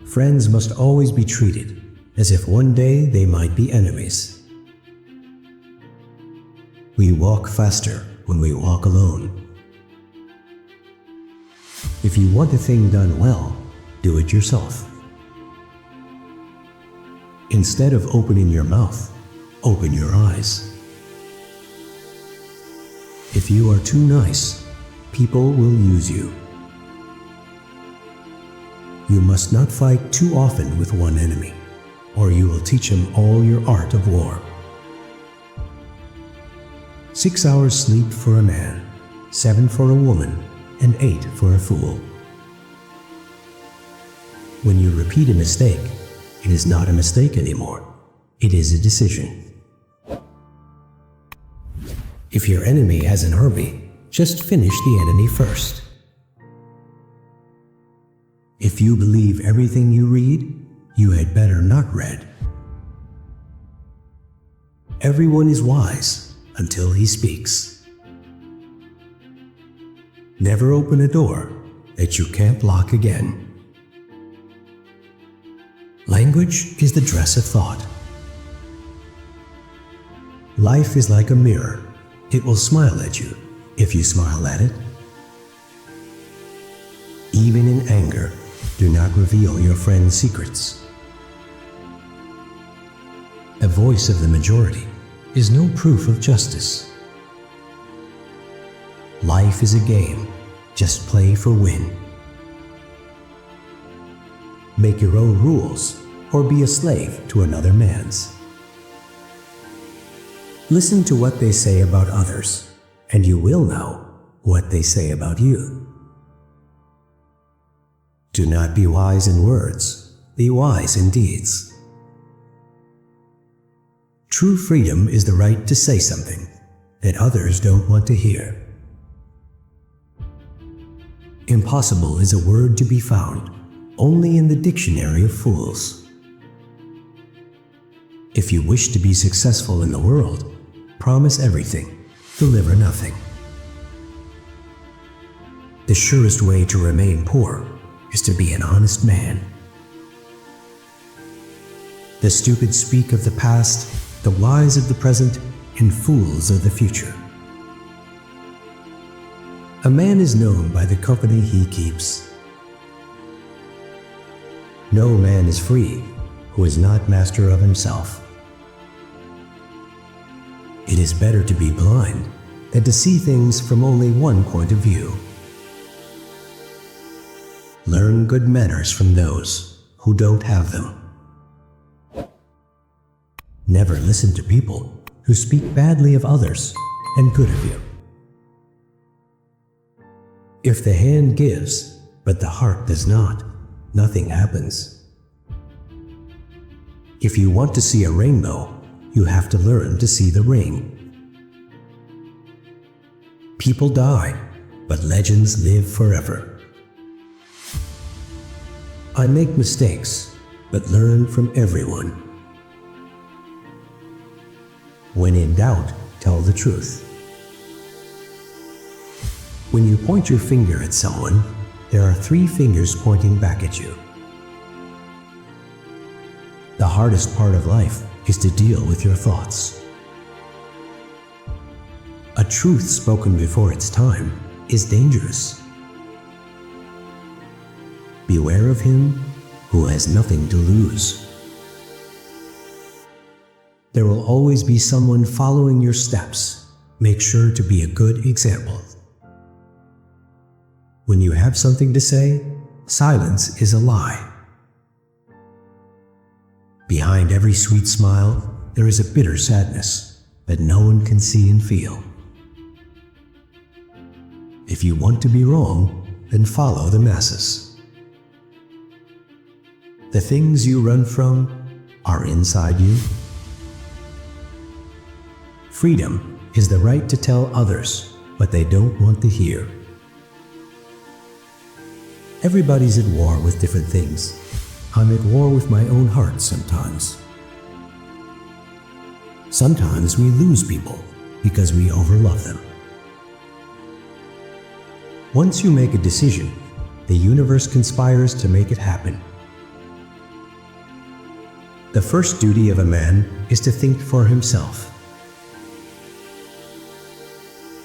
Friends must always be treated as if one day they might be enemies. We walk faster when we walk alone. If you want a thing done well, do it yourself. Instead of opening your mouth, open your eyes. If you are too nice, people will use you. You must not fight too often with one enemy, or you will teach him all your art of war. 6 hours sleep for a man, 7 for a woman, and 8 for a fool. When you repeat a mistake, it is not a mistake anymore. It is a decision. If your enemy has an army, just finish the enemy first. If you believe everything you read, you had better not read. Everyone is wise until he speaks. Never open a door that you can't lock again. Language is the dress of thought. Life is like a mirror. It will smile at you if you smile at it. Even in anger, do not reveal your friend's secrets. A voice of the majority is no proof of justice. Life is a game. Just play for win. Make your own rules or be a slave to another man's. Listen to what they say about others, and you will know what they say about you. Do not be wise in words, be wise in deeds. True freedom is the right to say something that others don't want to hear. Impossible is a word to be found only in the dictionary of fools. If you wish to be successful in the world, promise everything, deliver nothing. The surest way to remain poor is to be an honest man. The stupid speak of the past, the wise of the present, and fools of the future. A man is known by the company he keeps. No man is free who is not master of himself. It is better to be blind than to see things from only one point of view. Learn good manners from those who don't have them. Never listen to people who speak badly of others and good of you. If the hand gives, but the heart does not, nothing happens. If you want to see a rainbow, you have to learn to see the ring. People die, but legends live forever. I make mistakes, but learn from everyone. When in doubt, tell the truth. When you point your finger at someone, there are 3 fingers pointing back at you. The hardest part of life is to deal with your thoughts. A truth spoken before its time is dangerous. Beware of him who has nothing to lose. There will always be someone following your steps. Make sure to be a good example. When you have something to say, silence is a lie. Behind every sweet smile, there is a bitter sadness that no one can see and feel. If you want to be wrong, then follow the masses. The things you run from are inside you. Freedom is the right to tell others what they don't want to hear. Everybody's at war with different things. I'm at war with my own heart sometimes. Sometimes we lose people because we overlove them. Once you make a decision, the universe conspires to make it happen. The first duty of a man is to think for himself.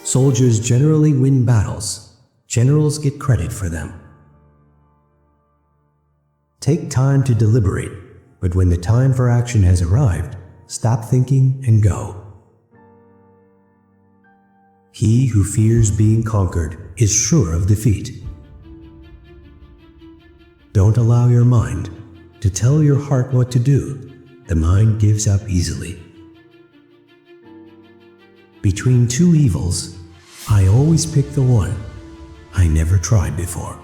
Soldiers generally win battles. Generals get credit for them. Take time to deliberate, but when the time for action has arrived, stop thinking and go. He who fears being conquered is sure of defeat. Don't allow your mind to tell your heart what to do. The mind gives up easily. Between two evils, I always pick the one I never tried before.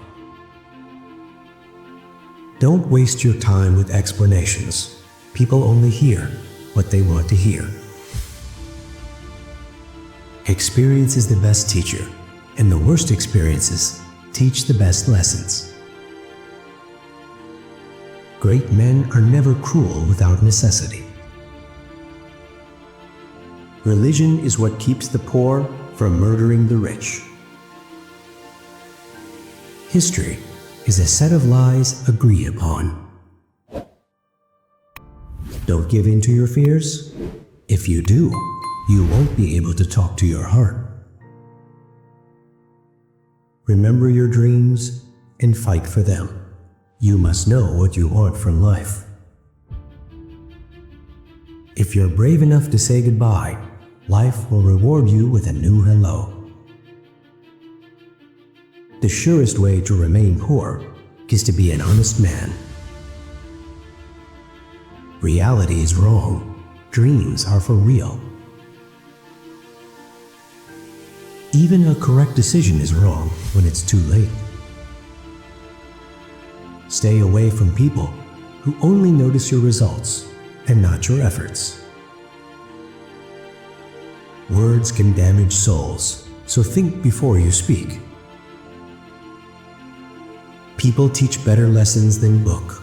Don't waste your time with explanations. People only hear what they want to hear. Experience is the best teacher, and the worst experiences teach the best lessons. Great men are never cruel without necessity. Religion is what keeps the poor from murdering the rich. History is a set of lies agreed upon. Don't give in to your fears. If you do, you won't be able to talk to your heart. Remember your dreams and fight for them. You must know what you want from life. If you're brave enough to say goodbye, life will reward you with a new hello. The surest way to remain poor is to be an honest man. Reality is wrong. Dreams are for real. Even a correct decision is wrong when it's too late. Stay away from people who only notice your results and not your efforts. Words can damage souls, so think before you speak. People teach better lessons than book.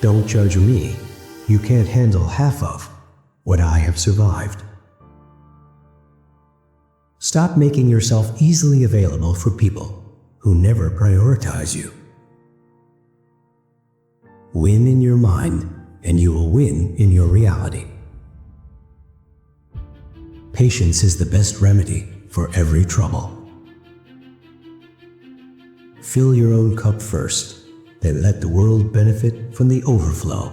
Don't judge me. You can't handle half of what I have survived. Stop making yourself easily available for people who never prioritize you. Win in your mind, and you will win in your reality. Patience is the best remedy for every trouble. Fill your own cup first, then let the world benefit from the overflow.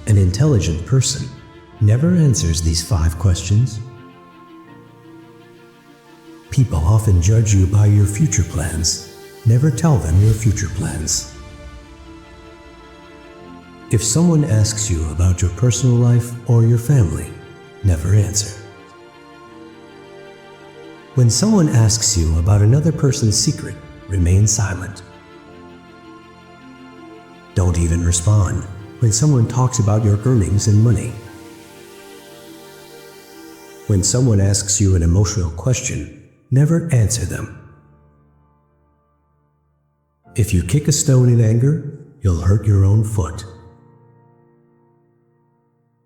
An intelligent person never answers these 5 questions. People often judge you by your future plans. Never tell them your future plans. If someone asks you about your personal life or your family, never answer. When someone asks you about another person's secret, remain silent. Don't even respond when someone talks about your earnings and money. When someone asks you an emotional question, never answer them. If you kick a stone in anger, you'll hurt your own foot.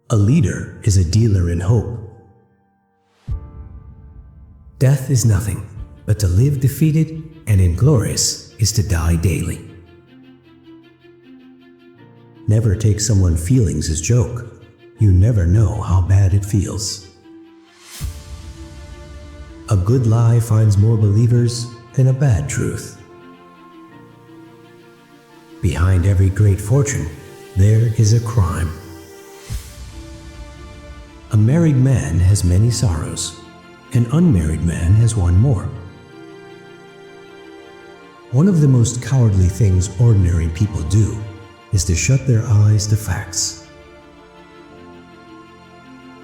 A leader is a dealer in hope. Death is nothing, but to live defeated and inglorious is to die daily. Never take someone's feelings as joke. You never know how bad it feels. A good lie finds more believers than a bad truth. Behind every great fortune, there is a crime. A married man has many sorrows. An unmarried man has one more. One of the most cowardly things ordinary people do is to shut their eyes to facts.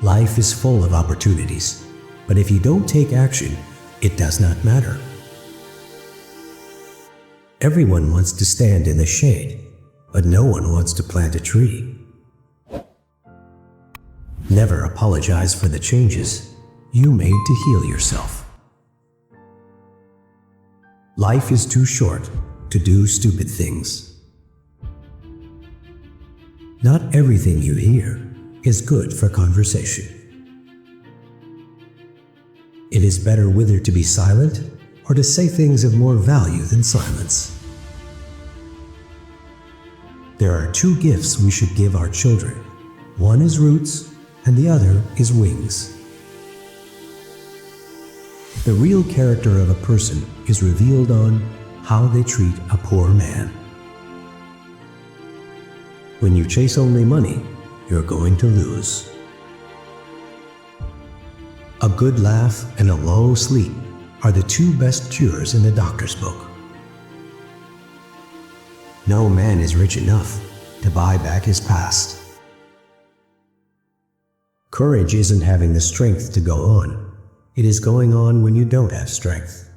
Life is full of opportunities, but if you don't take action, it does not matter. Everyone wants to stand in the shade, but no one wants to plant a tree. Never apologize for the changes you made to heal yourself. Life is too short to do stupid things. Not everything you hear is good for conversation. It is better whether to be silent or to say things of more value than silence. There are two gifts we should give our children. One is roots, and the other is wings. The real character of a person is revealed on how they treat a poor man. When you chase only money, you're going to lose. A good laugh and a long sleep are the two best cures in the doctor's book. No man is rich enough to buy back his past. Courage isn't having the strength to go on. It is going on when you don't have strength.